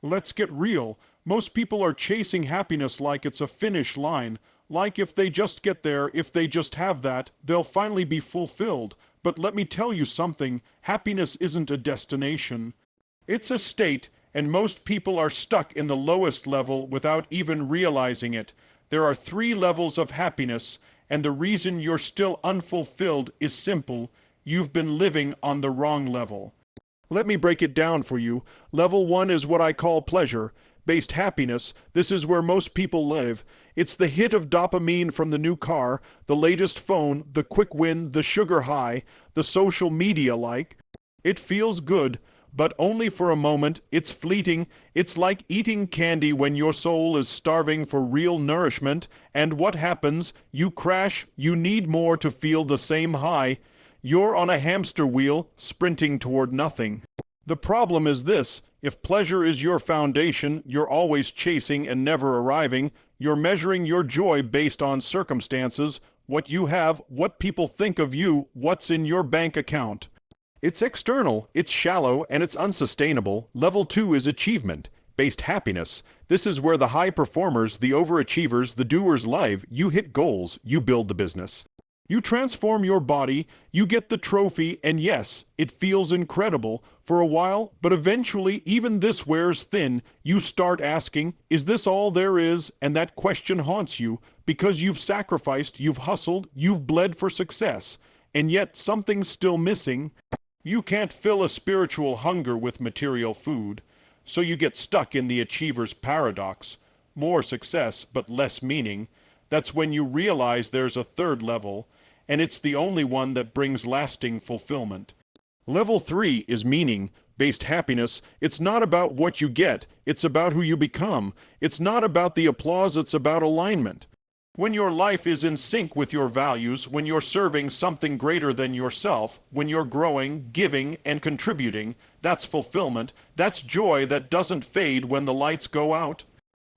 Let's get real. Most people are chasing happiness like it's a finish line. Like if they just get there, if they just have that, they'll finally be fulfilled. But let me tell you something, happiness isn't a destination. It's a state, and most people are stuck in the lowest level without even realizing it. There are three levels of happiness, and the reason you're still unfulfilled is simple. You've been living on the wrong level. Let me break it down for you. Level 1 is what I call pleasure-based happiness. This is where most people live. It's the hit of dopamine from the new car, the latest phone, the quick win, the sugar high, the social media like. It feels good, but only for a moment. It's fleeting. It's like eating candy when your soul is starving for real nourishment. And what happens? You crash. You need more to feel the same high. You're on a hamster wheel, sprinting toward nothing. The problem is this: if pleasure is your foundation, you're always chasing and never arriving. You're measuring your joy based on circumstances, what you have, what people think of you, what's in your bank account. It's external, it's shallow, and it's unsustainable. Level 2 is achievement-based happiness. This is where the high performers, the overachievers, the doers live. You hit goals, you build the business. You transform your body, you get the trophy, and yes, it feels incredible for a while, but eventually even this wears thin. You start asking, is this all there is? And that question haunts you because you've sacrificed, you've hustled, you've bled for success, and yet something's still missing. You can't fill a spiritual hunger with material food, so you get stuck in the achiever's paradox. More success, but less meaning. That's when you realize there's a third level, and it's the only one that brings lasting fulfillment. Level 3 is meaning-based happiness. It's not about what you get, it's about who you become. It's not about the applause, it's about alignment. When your life is in sync with your values, when you're serving something greater than yourself, when you're growing, giving, and contributing, that's fulfillment. That's joy that doesn't fade when the lights go out.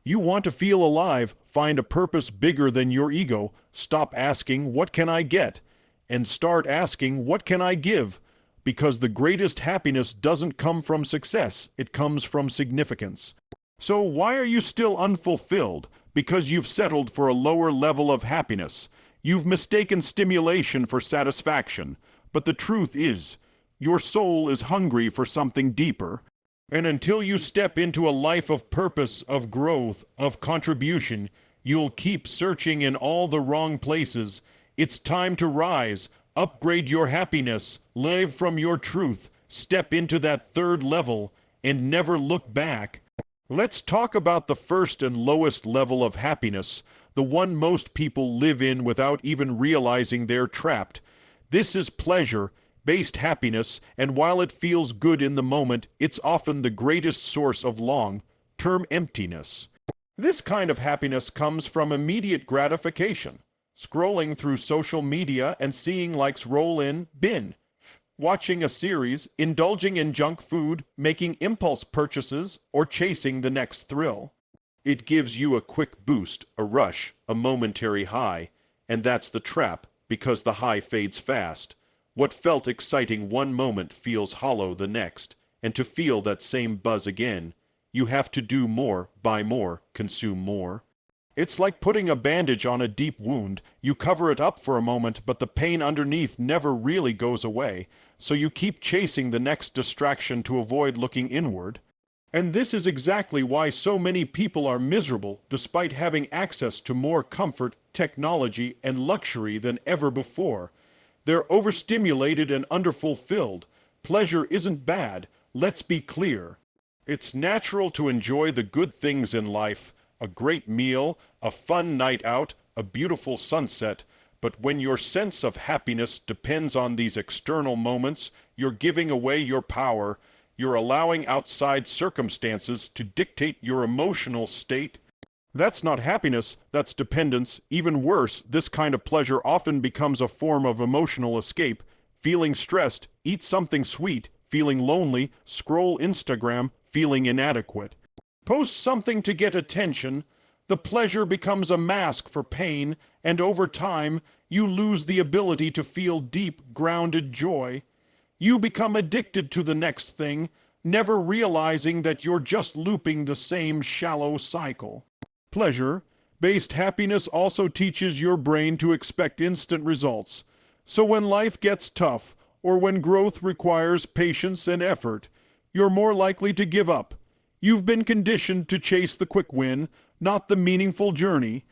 You want to feel alive, find a purpose bigger than your ego. Stop asking, what can I get? And start asking, what can I give? Because the greatest happiness doesn't come from success, it comes from significance. So why are you still unfulfilled? Because you've settled for a lower level of happiness. You've mistaken stimulation for satisfaction. But the truth is, your soul is hungry for something deeper. And until you step into a life of purpose, of growth, of contribution, you'll keep searching in all the wrong places. It's time to rise, upgrade your happiness, live from your truth, step into that third level, and never look back. Let's talk about the first and lowest level of happiness, the one most people live in without even realizing they're trapped. This is pleasure-based happiness, and while it feels good in the moment, it's often the greatest source of long-term emptiness. This kind of happiness comes from immediate gratification, scrolling through social media and seeing likes roll in, bin, watching a series, indulging in junk food, making impulse purchases, or chasing the next thrill. It gives you a quick boost, a rush, a momentary high, and that's the trap, because the high fades fast. What felt exciting one moment feels hollow the next, and to feel that same buzz again, you have to do more, buy more, consume more. It's like putting a bandage on a deep wound. You cover it up for a moment, but the pain underneath never really goes away, so you keep chasing the next distraction to avoid looking inward. And this is exactly why so many people are miserable, despite having access to more comfort, technology, and luxury than ever before. They're overstimulated and underfulfilled. Pleasure isn't bad, let's be clear. It's natural to enjoy the good things in life, a great meal, a fun night out, a beautiful sunset, but when your sense of happiness depends on these external moments, you're giving away your power. You're allowing outside circumstances to dictate your emotional state. That's not happiness, that's dependence. Even worse, this kind of pleasure often becomes a form of emotional escape. Feeling stressed, eat something sweet. Feeling lonely, scroll Instagram. Feeling inadequate, post something to get attention. The pleasure becomes a mask for pain, and over time, you lose the ability to feel deep, grounded joy. You become addicted to the next thing, never realizing that you're just looping the same shallow cycle. Pleasure-based happiness also teaches your brain to expect instant results. So when life gets tough, or when growth requires patience and effort, you're more likely to give up. You've been conditioned to chase the quick win, not the meaningful journey.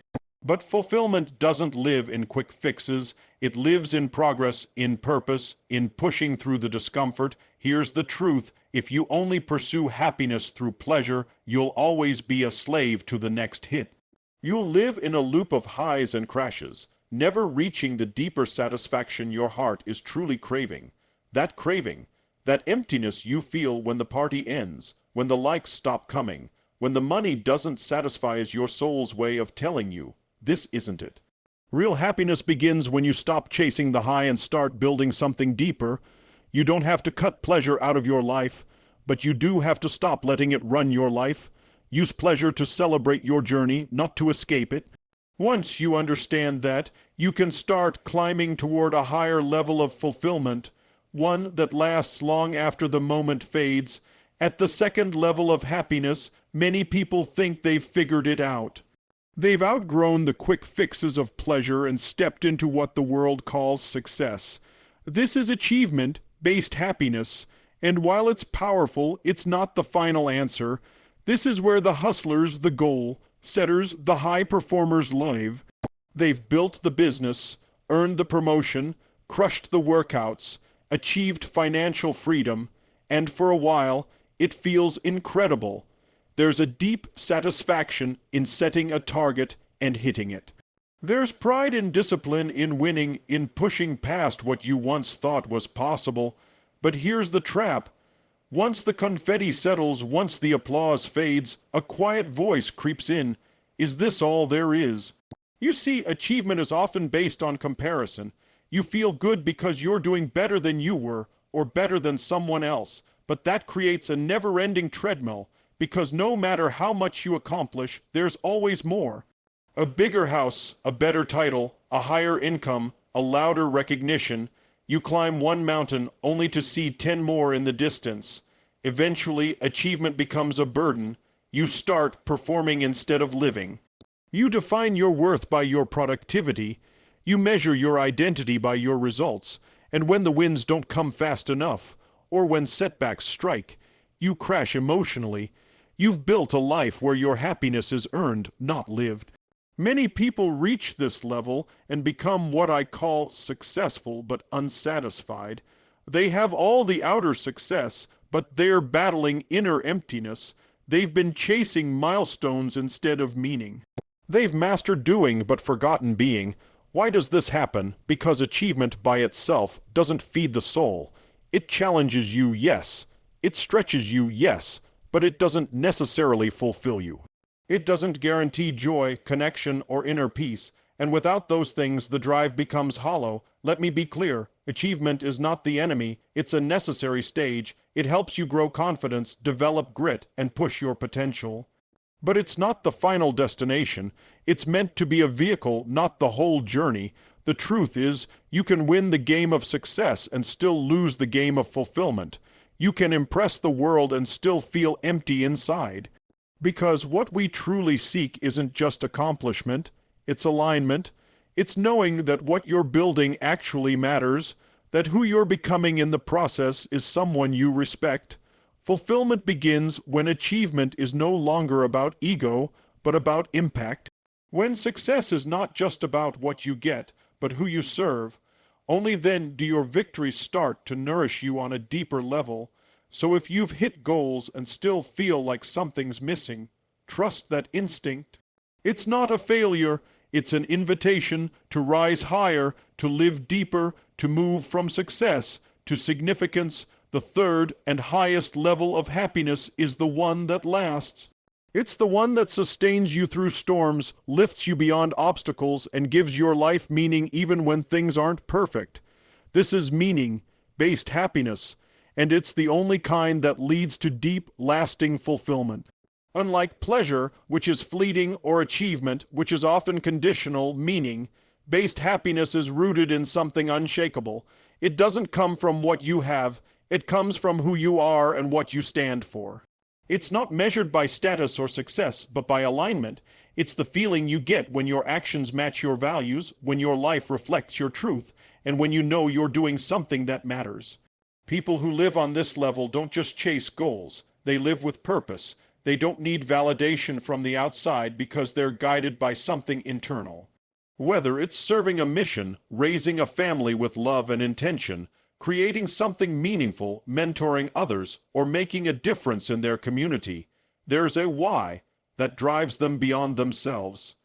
But fulfillment doesn't live in quick fixes. It lives in progress, in purpose, in pushing through the discomfort. Here's the truth. If you only pursue happiness through pleasure, you'll always be a slave to the next hit. You'll live in a loop of highs and crashes, never reaching the deeper satisfaction your heart is truly craving. That craving, that emptiness you feel when the party ends, when the likes stop coming, when the money doesn't satisfy is your soul's way of telling you, this isn't it. Real happiness begins when you stop chasing the high and start building something deeper. You don't have to cut pleasure out of your life, but you do have to stop letting it run your life. Use pleasure to celebrate your journey, not to escape it. Once you understand that, you can start climbing toward a higher level of fulfillment, one that lasts long after the moment fades. At the second level of happiness, many people think they've figured it out. They've outgrown the quick fixes of pleasure and stepped into what the world calls success. This is achievement-based happiness, and while it's powerful, it's not the final answer. This is where the hustlers, the goal setters, the high performers live. They've built the business, earned the promotion, crushed the workouts, achieved financial freedom, and for a while, it feels incredible. There's a deep satisfaction in setting a target and hitting it. There's pride and discipline in winning, in pushing past what you once thought was possible. But here's the trap. Once the confetti settles, once the applause fades, a quiet voice creeps in. Is this all there is? You see, achievement is often based on comparison. You feel good because you're doing better than you were, or better than someone else. But that creates a never-ending treadmill, because no matter how much you accomplish, there's always more. A bigger house, a better title, a higher income, a louder recognition. You climb one mountain only to see 10 more in the distance. Eventually, achievement becomes a burden. You start performing instead of living. You define your worth by your productivity. You measure your identity by your results. And when the wins don't come fast enough, or when setbacks strike, you crash emotionally. You've built a life where your happiness is earned, not lived. Many people reach this level and become what I call successful but unsatisfied. They have all the outer success, but they're battling inner emptiness. They've been chasing milestones instead of meaning. They've mastered doing but forgotten being. Why does this happen? Because achievement by itself doesn't feed the soul. It challenges you, yes. It stretches you, yes. But it doesn't necessarily fulfill you. It doesn't guarantee joy, connection, or inner peace, and without those things the drive becomes hollow. Let me be clear, achievement is not the enemy, it's a necessary stage. It helps you grow confidence, develop grit, and push your potential. But it's not the final destination. It's meant to be a vehicle, not the whole journey. The truth is, you can win the game of success and still lose the game of fulfillment. You can impress the world and still feel empty inside. Because what we truly seek isn't just accomplishment, it's alignment. It's knowing that what you're building actually matters, that who you're becoming in the process is someone you respect. Fulfillment begins when achievement is no longer about ego, but about impact. When success is not just about what you get, but who you serve. Only then do your victories start to nourish you on a deeper level. So if you've hit goals and still feel like something's missing, trust that instinct. It's not a failure, it's an invitation to rise higher, to live deeper, to move from success to significance. The third and highest level of happiness is the one that lasts. It's the one that sustains you through storms, lifts you beyond obstacles, and gives your life meaning even when things aren't perfect. This is meaning-based happiness, and it's the only kind that leads to deep, lasting fulfillment. Unlike pleasure, which is fleeting, or achievement, which is often conditional, meaning-based happiness is rooted in something unshakable. It doesn't come from what you have, It comes from who you are and what you stand for. It's not measured by status or success, but by alignment. It's the feeling you get when your actions match your values, when your life reflects your truth, and when you know you're doing something that matters. People who live on this level don't just chase goals, they live with purpose. They don't need validation from the outside because they're guided by something internal. Whether it's serving a mission, raising a family with love and intention, creating something meaningful, mentoring others, or making a difference in their community, there's a why that drives them beyond themselves.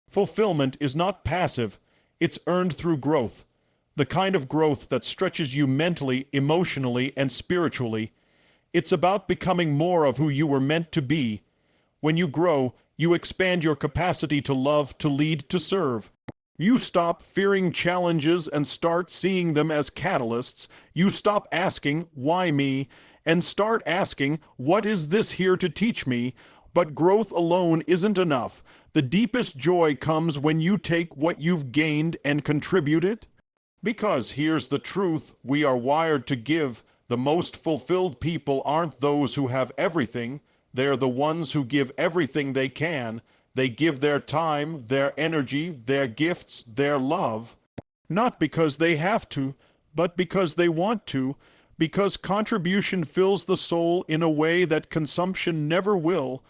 Fulfillment is not passive, it's earned through growth. The kind of growth that stretches you mentally, emotionally, and spiritually. It's about becoming more of who you were meant to be. When you grow, you expand your capacity to love, to lead, to serve. You stop fearing challenges and start seeing them as catalysts. You stop asking, why me? And start asking, what is this here to teach me? But growth alone isn't enough. The deepest joy comes when you take what you've gained and contribute it. Because here's the truth, we are wired to give. The most fulfilled people aren't those who have everything. They're the ones who give everything they can. They give their time, their energy, their gifts, their love. Not because they have to, but because they want to. Because contribution fills the soul in a way that consumption never will.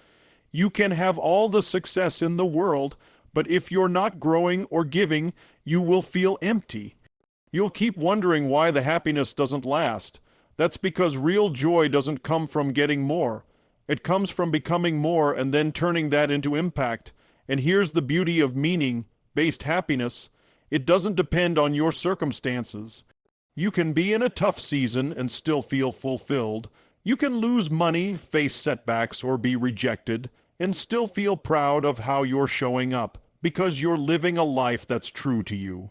You can have all the success in the world, but if you're not growing or giving, you will feel empty. You'll keep wondering why the happiness doesn't last. That's because real joy doesn't come from getting more. It comes from becoming more and then turning that into impact. And here's the beauty of meaning-based happiness. It doesn't depend on your circumstances. You can be in a tough season and still feel fulfilled. You can lose money, face setbacks, or be rejected, and still feel proud of how you're showing up, because you're living a life that's true to you.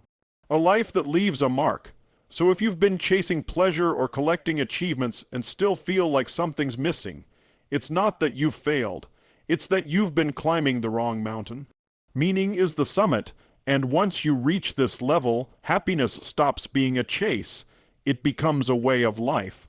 A life that leaves a mark. So if you've been chasing pleasure or collecting achievements and still feel like something's missing, it's not that you've failed. It's that you've been climbing the wrong mountain. Meaning is the summit, and once you reach this level, happiness stops being a chase. It becomes a way of life.